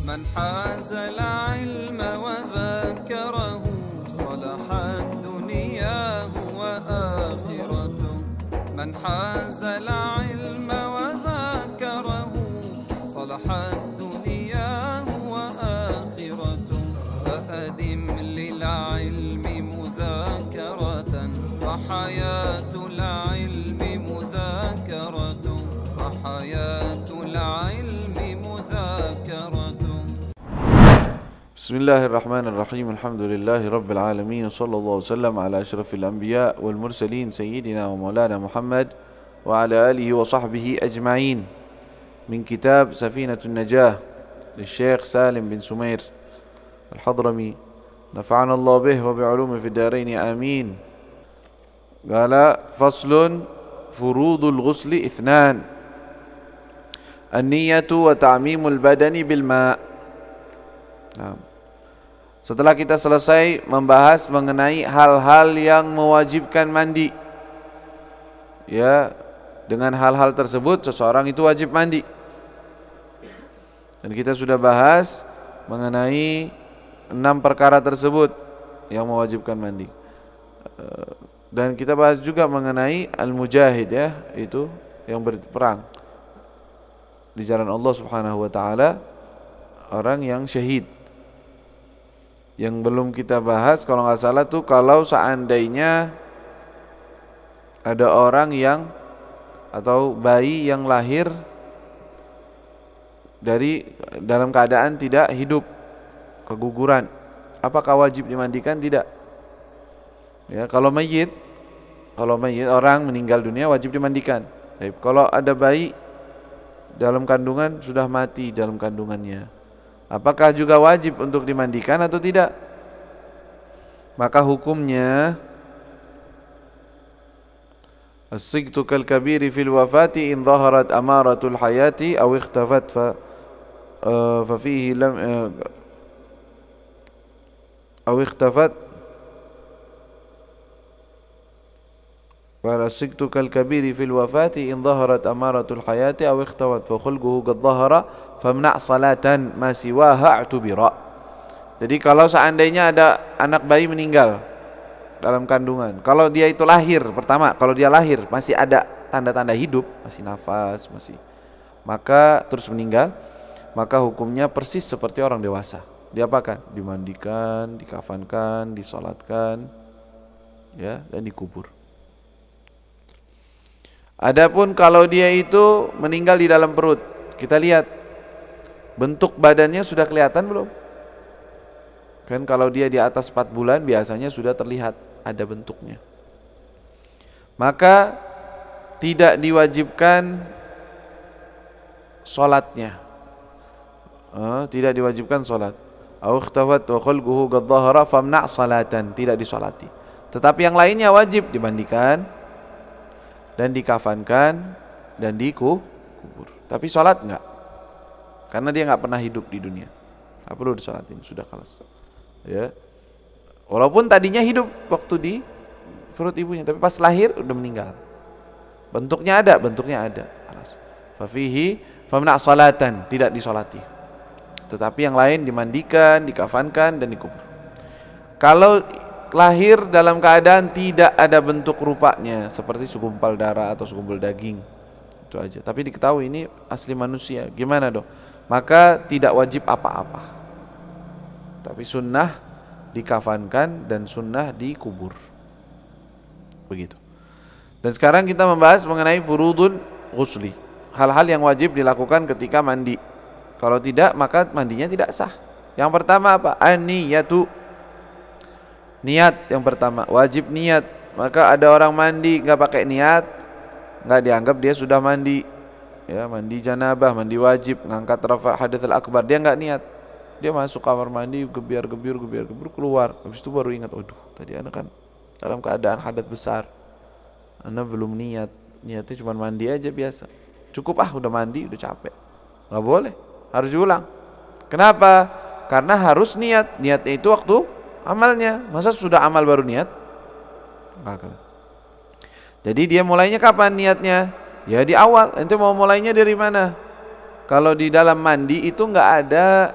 من حاز العلم وذاكره صلحت دنياه وآخرته من حاز العلم وذاكره صلحت دنياه وآخرته فأدم للعلم مذاكرة فحياة العلم مذاكرة فحياة العلم مذاكرة. بسم الله الرحمن الرحيم. الحمد لله رب العالمين صلى الله وسلم على أشرف الأنبياء والمرسلين سيدنا ومولانا محمد وعلى آله وصحبه أجمعين. من كتاب سفينة النجاة للشيخ سالم بن سمير الحضرمي نفعنا الله به وبعلومه في الدارين آمين. قال فصل فروض الغسل اثنان النية وتعميم البدن بالماء. Setelah kita selesai membahas mengenai hal-hal yang mewajibkan mandi, ya, dengan hal-hal tersebut seseorang itu wajib mandi. Dan kita sudah bahas mengenai 6 perkara tersebut yang mewajibkan mandi. Dan kita bahas juga mengenai al-mujahid, ya, itu yang berperang di jalan Allah Subhanahu wa taala, orang yang syahid. Yang belum kita bahas kalau nggak salah tuh, kalau seandainya ada orang yang atau bayi yang lahir dalam keadaan tidak hidup, keguguran, apakah wajib dimandikan? Tidak. Ya, kalau mayit orang meninggal dunia wajib dimandikan. Baik, kalau ada bayi dalam kandungan sudah mati dalam kandungannya, apakah juga wajib untuk dimandikan atau tidak? Maka hukumnya as-sigtu kal kabiri fil wafati in dhaharat amaratul hayati aw ikhtafat fa fihi lam aw ikhtafat والسكت كالكبير في الوفاة إن ظهرت أمارة الحياة أو اختفت فخلقه قد ظهر فامنع صلاة ما سواها اعتبر. Jadi kalau seandainya ada anak bayi meninggal dalam kandungan, kalau dia itu lahir pertama, kalau dia lahir masih ada tanda-tanda hidup, masih nafas, maka terus meninggal, maka hukumnya persis seperti orang dewasa. Diapakan? Dimandikan, dikafankan, disolatkan, ya, dan dikubur. Adapun kalau dia itu meninggal di dalam perut, kita lihat bentuk badannya sudah kelihatan belum? Kan kalau dia di atas 4 bulan biasanya sudah terlihat ada bentuknya. Maka tidak diwajibkan sholatnya, tidak diwajibkan sholat. Au ikhtafat wa khalquhu qad dhahara famna' salatan, tidak disolati. Tetapi yang lainnya wajib dimandikan dan dikafankan dan dikubur. Tapi sholat enggak, karena dia enggak pernah hidup di dunia, enggak perlu disolatin, sudah kelas, ya. Walaupun tadinya hidup waktu di perut ibunya, tapi pas lahir udah meninggal. Bentuknya ada, kelas. Fafihi famna' salatan, tidak disolati. Tetapi yang lain dimandikan, dikafankan dan dikubur. Kalau lahir dalam keadaan tidak ada bentuk rupanya, seperti segumpal darah atau segumpal daging, itu aja, tapi diketahui ini asli manusia, gimana dong? Maka tidak wajib apa-apa, tapi sunnah dikafankan dan sunnah dikubur, begitu. Dan sekarang kita membahas mengenai furudun ghusli, hal-hal yang wajib dilakukan ketika mandi. Kalau tidak, maka mandinya tidak sah. Yang pertama apa? An-niyatu, niat. Yang pertama wajib niat. Maka ada orang mandi nggak pakai niat, nggak dianggap dia sudah mandi, ya, mandi janabah, mandi wajib, ngangkat rafa hadatsal akbar, dia nggak niat, dia masuk kamar mandi gebiar-gebir keluar, habis itu baru ingat, waduh tadi anak kan dalam keadaan hadas besar, anak belum niatnya cuma mandi aja biasa, cukup udah mandi udah capek, nggak boleh, harus diulang. Kenapa? Karena harus niatnya itu waktu amalnya. Masa sudah amal baru niat? Jadi dia mulainya kapan niatnya? Ya di awal. Ente mau mulainya dari mana? Kalau di dalam mandi itu nggak ada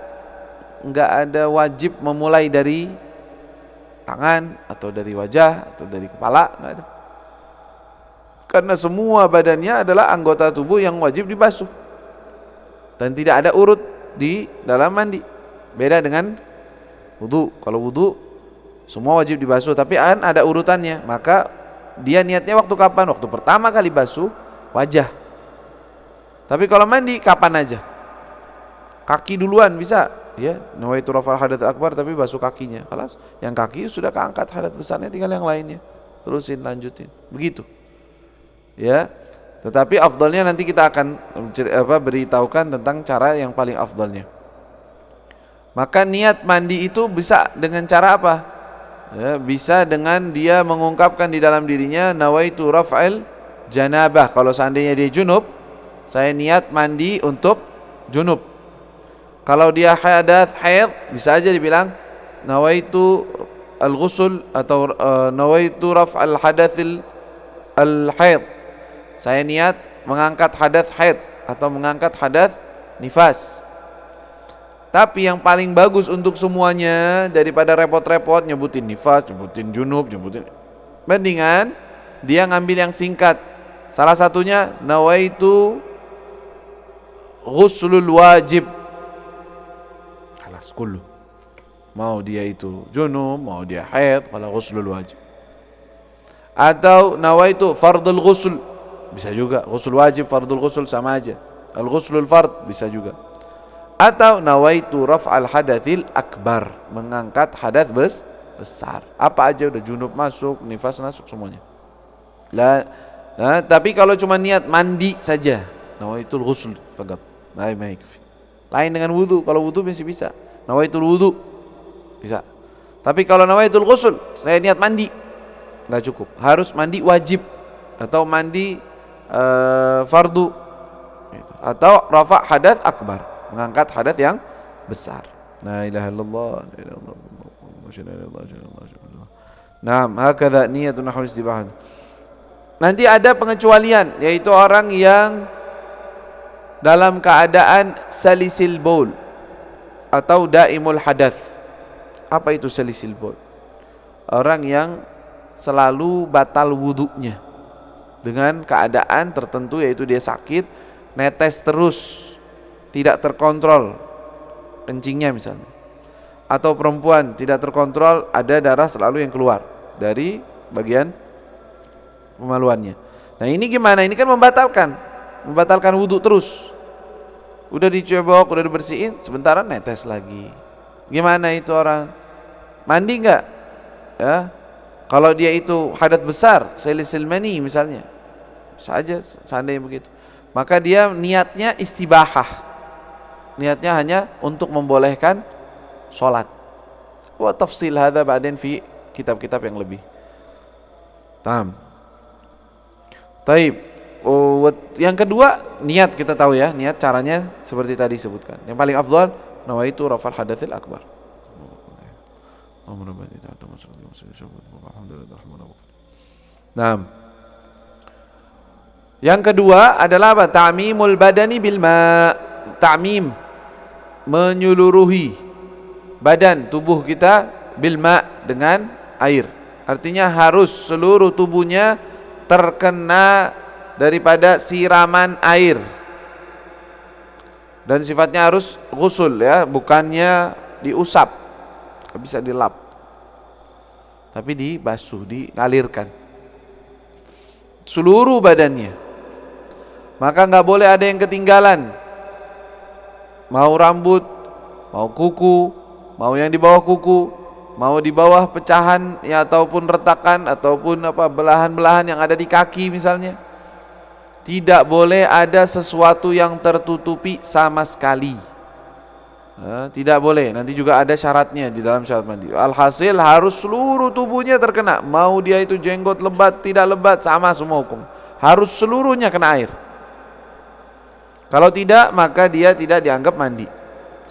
ada wajib memulai dari tangan atau dari wajah atau dari kepala, nggak ada. Karena semua badannya adalah anggota tubuh yang wajib dibasuh. Dan tidak ada urut di dalam mandi. Beda dengan wudu. Kalau wudu semua wajib dibasuh, tapi ada urutannya. Maka dia niatnya waktu kapan? Waktu pertama kali basuh wajah. Tapi kalau mandi kapan aja. Kaki duluan bisa, ya. Nawaitu rafa'al hadats akbar tapi basuh kakinya. Kelas. Yang kaki sudah keangkat hadas besarnya, tinggal yang lainnya. Terusin, lanjutin. Begitu. Ya. Tetapi afdalnya nanti kita akan beritahukan tentang cara yang paling afdalnya. Maka niat mandi itu bisa dengan cara apa? Ya, bisa dengan dia mengungkapkan di dalam dirinya nawaitu raf'al janabah. Kalau seandainya dia junub, saya niat mandi untuk junub. Kalau dia hadas haid, bisa aja dibilang nawaitu al-ghusl atau nawaitu raf'al hadatsil al-haid. Saya niat mengangkat hadas haid atau mengangkat hadas nifas. Tapi yang paling bagus untuk semuanya, daripada repot-repot nyebutin nifas, nyebutin junub, nyebutin, mendingan dia ngambil yang singkat. Salah satunya nawaitu ghuslul wajib. Halas kullu. Mau dia itu junub, mau dia haid, kalau ghuslul wajib. Atau nawaitu fardul ghusl. Bisa juga, ghusl wajib, fardul ghusl sama aja. Al-ghuslul fard bisa juga. Atau nawaitu raf'al hadatsil akbar, mengangkat hadas besar. Apa aja udah, junub masuk, nifas masuk semuanya. Tapi kalau cuma niat mandi saja, nawaitul ghusl faqat. Lain dengan wudu. Kalau wudu masih bisa. Nawaitul wudu bisa. Tapi kalau nawaitul ghusl, saya niat mandi, enggak cukup. Harus mandi wajib atau mandi fardu atau rafa' hadas akbar, mengangkat hadas yang besar. La ilaha illallah, la ilaha illallah. Naam, hakadha niyatun nahwu istibahan. Nanti ada pengecualian, yaitu orang yang dalam keadaan salisil baul atau daimul hadas. Apa itu salisil baul? Orang yang selalu batal wudunya dengan keadaan tertentu, yaitu dia sakit, netes terus, tidak terkontrol kencingnya misalnya. Atau perempuan tidak terkontrol, ada darah selalu yang keluar dari bagian pemaluannya. Nah ini gimana? Ini kan membatalkan wudu terus. Udah dicebok, udah dibersihin, sebentar netes lagi. Gimana itu orang? Mandi enggak? Ya. Kalau dia itu hadas besar, salisil mani misalnya, saja seandainya begitu, maka dia niatnya istibahah, niatnya hanya untuk membolehkan sholat. Wa tafsil hadza ba'din fi kitab-kitab yang lebih. Tam. Taib. Yang kedua, niat kita tahu ya, niat caranya seperti tadi sebutkan. Yang paling afdal nawaitu raf'al hadatsil akbar. Nah, yang kedua adalah apa? Ta'mimul badani bil ma'. Ta'mim, menyuluruhi badan tubuh kita bil ma', dengan air. Artinya harus seluruh tubuhnya terkena daripada siraman air. Dan sifatnya harus ghusl ya, bukannya diusap. Bisa dilap, tapi dibasuh, dialirkan seluruh badannya. Maka nggak boleh ada yang ketinggalan, mau rambut, mau kuku, mau yang di bawah kuku, mau di bawah pecahan ya, ataupun retakan, ataupun apa belahan-belahan yang ada di kaki misalnya. Tidak boleh ada sesuatu yang tertutupi sama sekali. Tidak boleh. Nanti juga ada syaratnya di dalam syarat mandi. Alhasil harus seluruh tubuhnya terkena. Mau dia itu jenggot lebat, tidak lebat, sama semua hukum. Harus seluruhnya kena air. Kalau tidak, maka dia tidak dianggap mandi.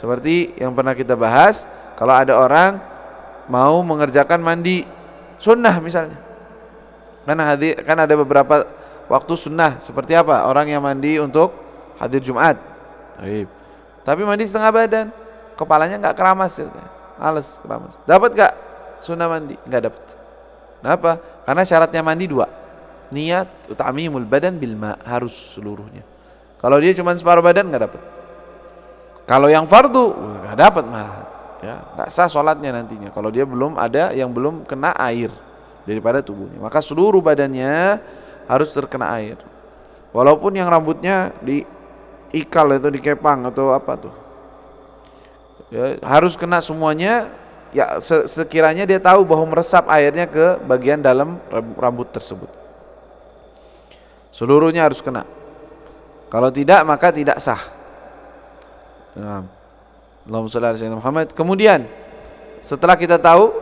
Seperti yang pernah kita bahas, kalau ada orang mau mengerjakan mandi sunnah misalnya. Kan ada beberapa waktu sunnah. Seperti apa? Orang yang mandi untuk hadir Jumat. Tapi mandi setengah badan, kepalanya nggak keramas, males keramas. Dapat nggak sunnah mandi? Nggak dapat. Kenapa? Karena syaratnya mandi dua. Niat utamimul badan bil ma, harus seluruhnya. Kalau dia cuma separuh badan nggak dapat. Kalau yang fardu nggak dapat malah, ya nggak sah sholatnya nantinya. Kalau dia belum ada yang belum kena air daripada tubuhnya, maka seluruh badannya harus terkena air. Walaupun yang rambutnya diikal atau dikepang atau apa tuh, ya, harus kena semuanya. Ya sekiranya dia tahu bahwa meresap airnya ke bagian dalam rambut tersebut, seluruhnya harus kena. Kalau tidak maka tidak sah. Allahumma shalli ala sayyidina Muhammad. Kemudian setelah kita tahu,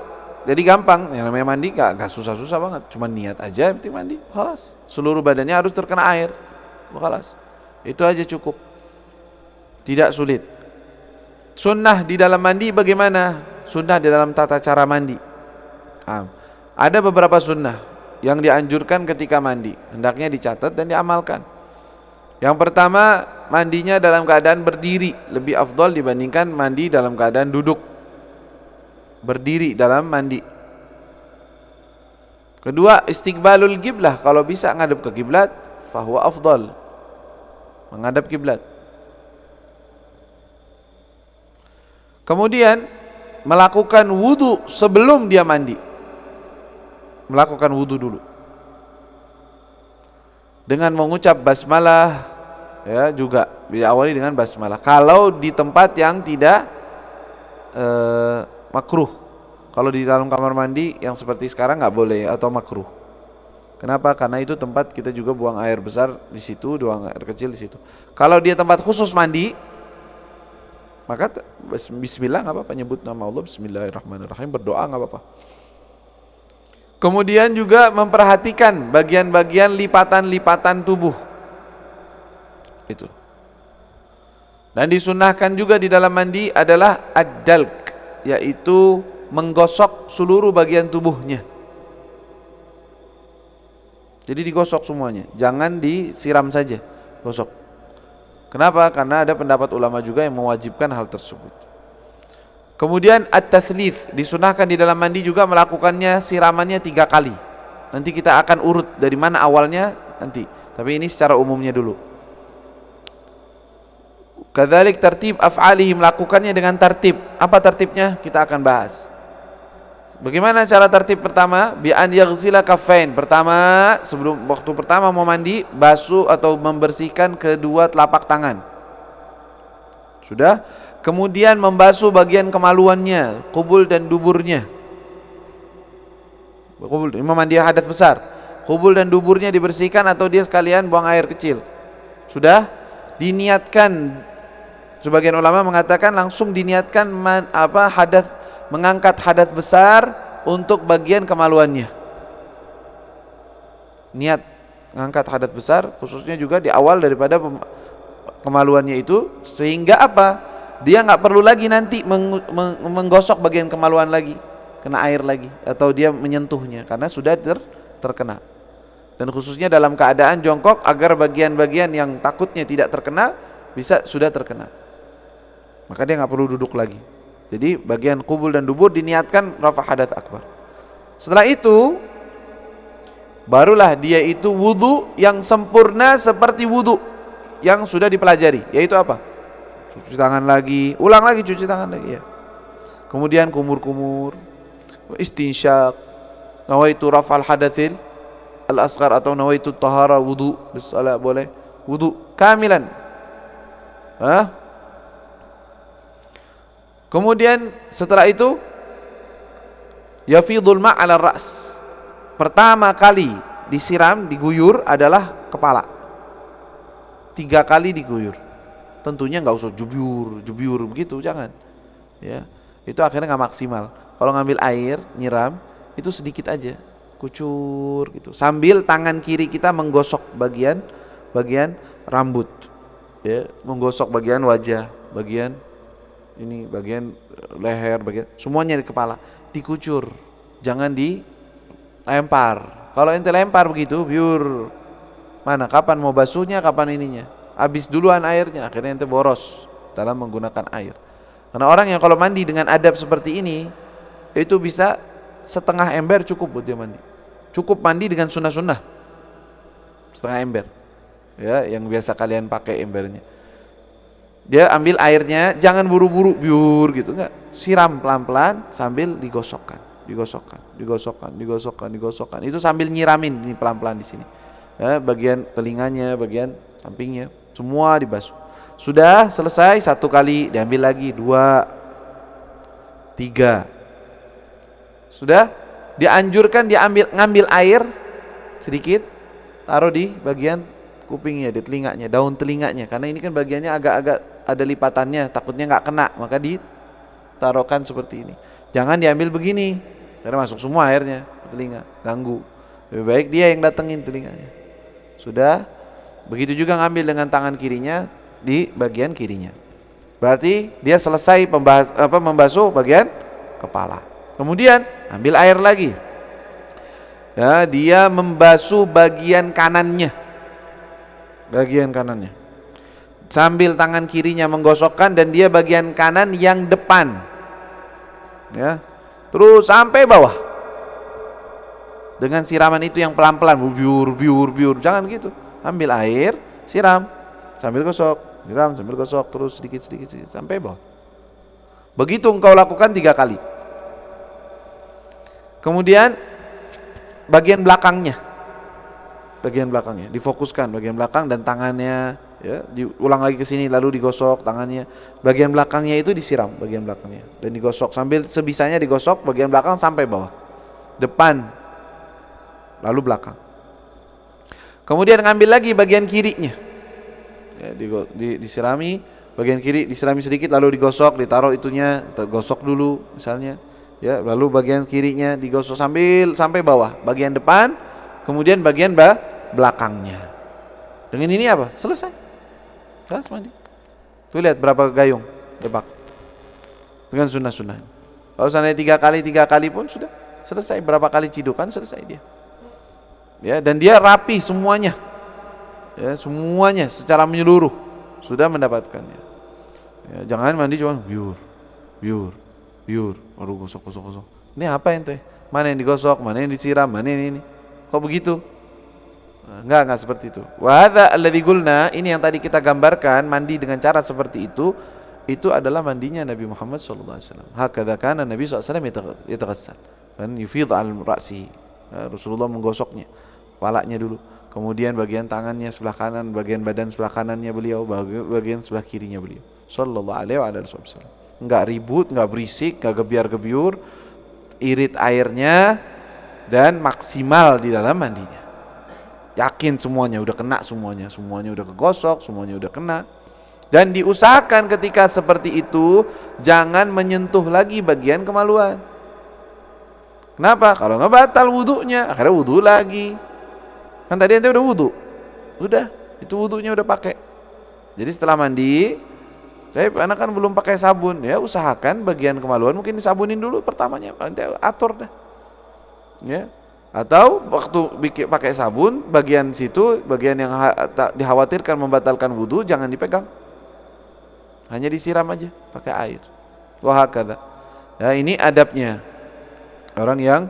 jadi gampang, yang namanya mandi gak susah-susah banget, cuma niat aja penting mandi, khalas. Seluruh badannya harus terkena air, khalas. Itu aja cukup, tidak sulit. Sunnah di dalam mandi bagaimana? Sunnah di dalam tata cara mandi. Ada beberapa sunnah yang dianjurkan ketika mandi, hendaknya dicatat dan diamalkan. Yang pertama, mandinya dalam keadaan berdiri, lebih afdal dibandingkan mandi dalam keadaan duduk. Berdiri dalam mandi. Kedua, istiqbalul qiblah, kalau bisa ngadep ke kiblat, fahuwa afdal, menghadap kiblat. Kemudian melakukan wudu sebelum dia mandi, melakukan wudu dulu dengan mengucap basmalah, ya juga diawali dengan basmalah. Kalau di tempat yang tidak makruh, kalau di dalam kamar mandi yang seperti sekarang nggak boleh atau makruh. Kenapa? Karena itu tempat kita juga buang air besar di situ, buang air kecil di situ. Kalau dia tempat khusus mandi, maka bismillah nggak apa-apa, nyebut nama Allah, bismillahirrahmanirrahim, berdoa nggak apa-apa. Kemudian juga memperhatikan bagian-bagian lipatan-lipatan tubuh itu. Dan disunahkan juga di dalam mandi adalah ad-dalk, yaitu menggosok seluruh bagian tubuhnya. Jadi digosok semuanya, jangan disiram saja, gosok. Kenapa? Karena ada pendapat ulama juga yang mewajibkan hal tersebut. Kemudian at-tathlith, disunahkan di dalam mandi juga melakukannya siramannya 3 kali. Nanti kita akan urut dari mana awalnya nanti, tapi ini secara umumnya dulu. Kadzalik tertib af'alihi, melakukannya dengan tertib. Apa tertibnya? Kita akan bahas. Bagaimana cara tertib pertama? Bi an yaghsila kaffain. Pertama, sebelum waktu pertama mau mandi, basuh atau membersihkan kedua telapak tangan. Sudah? Kemudian membasuh bagian kemaluannya, kubul dan duburnya. Kubul, ini mandi hadas besar. Kubul dan duburnya dibersihkan atau dia sekalian buang air kecil. Sudah? Diniatkan. Sebagian ulama mengatakan langsung diniatkan hadas, mengangkat hadas besar untuk bagian kemaluannya. Niat mengangkat hadas besar khususnya juga di awal daripada kemaluannya itu, sehingga apa? Dia nggak perlu lagi nanti menggosok bagian kemaluan lagi, kena air lagi, atau dia menyentuhnya karena sudah terkena. Dan khususnya dalam keadaan jongkok, agar bagian-bagian yang takutnya tidak terkena bisa sudah terkena, maka dia nggak perlu duduk lagi. Jadi bagian kubul dan dubur diniatkan rafa hadath akbar. Setelah itu barulah dia itu wudu yang sempurna seperti wudu yang sudah dipelajari, yaitu apa? Cuci tangan lagi, ulang lagi cuci tangan lagi ya. Kemudian kumur-kumur, istinsyak, nawaitu rafal hadatsil al-asghar atau nawaitu tahara wudu, bisalah boleh wudu kamilan. Kemudian setelah itu yafidul ma' 'ala ras. Pertama kali disiram, diguyur adalah kepala. 3 kali diguyur. Tentunya nggak usah jubiur begitu, jangan. Ya, itu akhirnya nggak maksimal. Kalau ngambil air nyiram itu sedikit aja, kucur gitu. Sambil tangan kiri kita menggosok bagian rambut, ya, menggosok bagian wajah, bagian ini, bagian leher, bagian semuanya di kepala, dikucur, jangan dilempar. Kalau ente lempar begitu, biur, mana kapan mau basuhnya, kapan ininya, habis duluan airnya, akhirnya ente boros dalam menggunakan air. Karena orang yang kalau mandi dengan adab seperti ini, itu bisa setengah ember cukup buat dia mandi. Cukup mandi dengan sunnah-sunnah, setengah ember. Ya, yang biasa kalian pakai embernya. Dia ambil airnya, jangan buru-buru biur gitu, enggak. Siram pelan-pelan sambil digosokkan. Itu sambil nyiramin ini pelan-pelan di sini. Ya, bagian telinganya, bagian sampingnya, semua dibasuh. Sudah selesai, 1 kali diambil lagi, 2, 3. Sudah dianjurkan ngambil air sedikit, taruh di bagian kupingnya, di telinganya, daun telinganya, karena ini kan bagiannya agak-agak ada lipatannya, takutnya nggak kena, maka ditaruhkan seperti ini. Jangan diambil begini, karena masuk semua airnya ke telinga, ganggu. Lebih baik dia yang datengin telinganya. Sudah, begitu juga ngambil dengan tangan kirinya di bagian kirinya. Berarti dia selesai membasuh bagian kepala. Kemudian ambil air lagi. Ya, dia membasuh bagian kanannya. Sambil tangan kirinya menggosokkan, dan dia bagian kanan yang depan. Ya. Terus sampai bawah. Dengan siraman itu yang pelan-pelan, biur. Jangan gitu. Ambil air, siram sambil gosok, terus sedikit sampai bawah. Begitu engkau lakukan 3 kali. Kemudian bagian belakangnya difokuskan, bagian belakang dan tangannya, ya, diulang lagi ke sini, lalu digosok tangannya. Bagian belakangnya itu disiram, bagian belakangnya, dan digosok sambil sebisanya digosok bagian belakang sampai bawah, depan, lalu belakang. Kemudian ngambil lagi bagian kirinya, ya, disirami bagian kiri, disirami sedikit, lalu digosok, ditaruh itunya, gosok dulu misalnya, ya, lalu bagian kirinya digosok sampai bawah, bagian depan, kemudian bagian belakangnya. Dengan ini apa? Selesai. Mandi. Tuh lihat berapa gayung debak. Dengan sunnah-sunnah. Kalau seandainya 3 kali pun sudah selesai. Berapa kali cidukan selesai dia. Ya, dan dia rapi semuanya. Ya, semuanya secara menyeluruh sudah mendapatkannya. Ya, jangan mandi cuma biur. Baru gosok. Ini apa ente? Mana yang digosok, mana yang disiram, mana ini? Kok begitu? Enggak seperti itu. Wa hadza alladzi qulna, ini yang tadi kita gambarkan, mandi dengan cara seperti itu adalah mandinya Nabi Muhammad sallallahu alaihi wasallam. Hakadza kana Nabi sallallahu alaihi wasallam yataghassal. Dan yufidh al ra'si. Rasulullah menggosoknya kepalanya dulu. Kemudian bagian tangannya sebelah kanan, bagian badan sebelah kanannya beliau, bagian sebelah kirinya beliau. Sallallahu alaihi wasallam. Enggak ribut, enggak berisik, enggak gebiar-gebiur, irit airnya dan maksimal di dalam mandinya. Yakin semuanya udah kena, semuanya udah kegosok, semuanya udah kena. Dan diusahakan ketika seperti itu jangan menyentuh lagi bagian kemaluan. Kenapa? Kalau nggak batal wudunya, akhirnya wudu lagi. Kan tadi ente udah wudu, udah itu wudunya udah pakai. Jadi setelah mandi, anak kan belum pakai sabun, ya usahakan bagian kemaluan mungkin disabunin dulu pertamanya, nanti atur dah. Ya. Atau waktu pakai sabun, bagian situ, bagian yang dikhawatirkan membatalkan wudu jangan dipegang, hanya disiram aja pakai air. Wahakadha. Ya, ini adabnya orang yang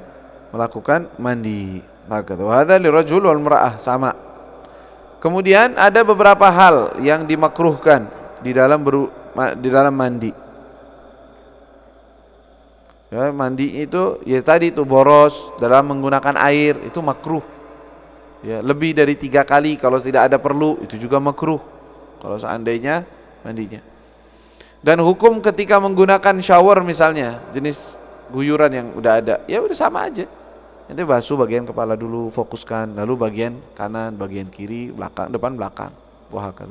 melakukan mandi. Wahada lirajul wal mar'ah, sama. Kemudian ada beberapa hal yang dimakruhkan di dalam mandi. Ya, mandi itu ya tadi itu boros dalam menggunakan air itu makruh. Ya, lebih dari 3 kali kalau tidak ada perlu itu juga makruh. Kalau seandainya mandinya. Dan hukum ketika menggunakan shower misalnya jenis guyuran yang udah ada, ya udah sama aja. Nanti basuh bagian kepala dulu, fokuskan, lalu bagian kanan, bagian kiri, belakang, depan, belakang.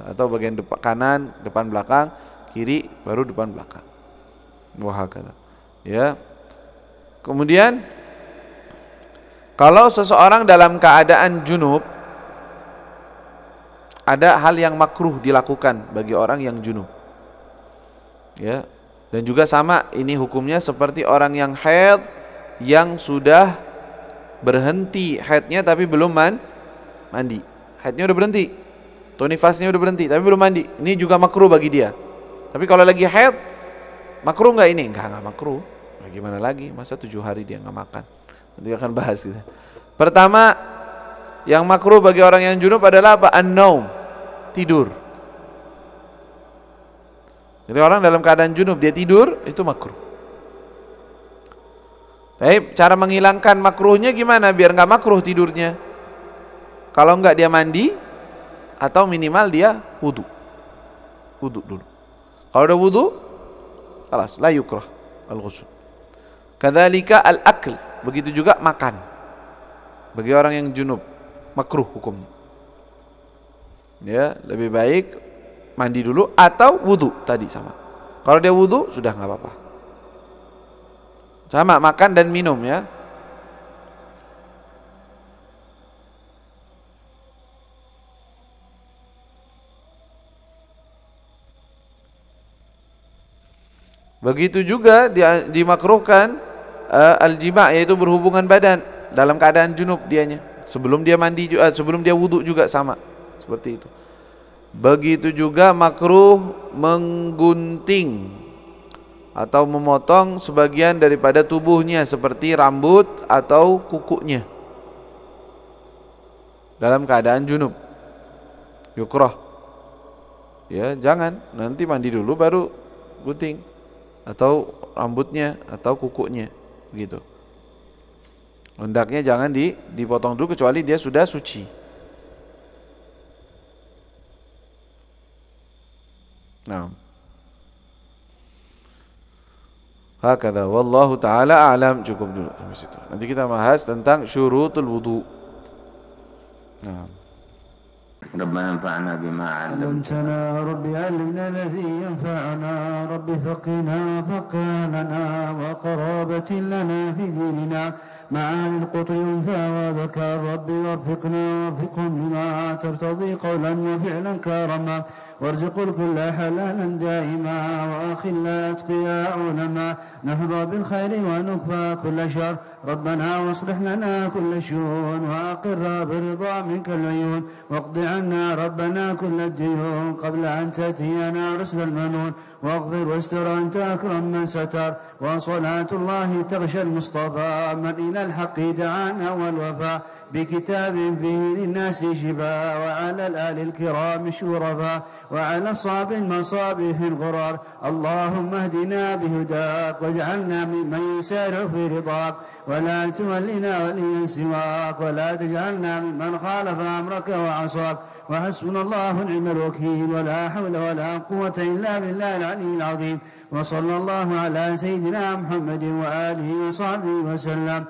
Atau bagian kanan, depan, belakang, kiri, baru depan, belakang. Ya. Kemudian kalau seseorang dalam keadaan junub, ada hal yang makruh dilakukan bagi orang yang junub. Ya. Dan juga sama ini hukumnya seperti orang yang haid yang sudah berhenti haidnya tapi belum mandi. Haidnya udah berhenti, atau nifasnya udah berhenti tapi belum mandi. Ini juga makruh bagi dia. Tapi kalau lagi haid makruh nggak ini? Enggak makruh. Nah, gimana lagi? Masa 7 hari dia nggak makan? Nanti akan bahas gitu. Pertama, yang makruh bagi orang yang junub adalah apa? An-naum, tidur. Jadi orang dalam keadaan junub dia tidur, itu makruh. Tapi cara menghilangkan makruhnya gimana biar nggak makruh tidurnya? Kalau nggak dia mandi atau minimal dia wudu. Wudu dulu. Kalau udah wudu, kelas la yukrah al-ghusl. Kadzalika al-akl, begitu juga makan. Bagi orang yang junub makruh hukumnya. Ya, lebih baik mandi dulu atau wudu tadi sama. Kalau dia wudu sudah nggak apa-apa. Sama makan dan minum ya. Begitu juga dimakruhkan al-jima', yaitu berhubungan badan dalam keadaan junub dianya. Sebelum dia mandi juga, sebelum dia wudu juga sama. Seperti itu. Begitu juga makruh menggunting atau memotong sebagian daripada tubuhnya seperti rambut atau kukunya dalam keadaan junub. Yukrah. Ya, jangan, nanti mandi dulu baru gunting atau rambutnya atau kukunya gitu. Hendaknya jangan dipotong dulu kecuali dia sudah suci. Nah, hakadha wallahu taala a'lam. Cukup dulu sampai situ. Nanti kita bahas tentang syurutul wudu. Nah. ربنا انفعنا بما علمتنا رب علمنا الذي ينفعنا رب فقنا فقهنا وقرابة لنا في ديننا معاني القطع ينفع وذكر رب وفقنا وفقهم بما ترتضي قولا وفعلا كرما وارزق الكل حلالا دائما وأخلا أتقياء علما نحظى بالخير ونكفى كل شر ربنا واصلح لنا كل شؤون وأقر برضا منك العيون واقض عنا ربنا كل الديون قبل أن تأتينا رسل المنون واغفر واستر أنت أكرم من ستر وصلاة الله تغشى المصطفى من إلى الحق دعانا والوفاء بكتاب فيه للناس شفاء وعلى الآل الكرام شرفاء وعلى الصاب المصابيح الغرار اللهم اهدنا بهداك واجعلنا ممن يسارع في رضاك ولا تولنا وليا سواك ولا تجعلنا ممن خالف أمرك وعصاك وحسبنا الله ونعم الوكيل ولا حول ولا قوة إلا بالله العلي العظيم وصلى الله على سيدنا محمد وآله وصحبه وسلم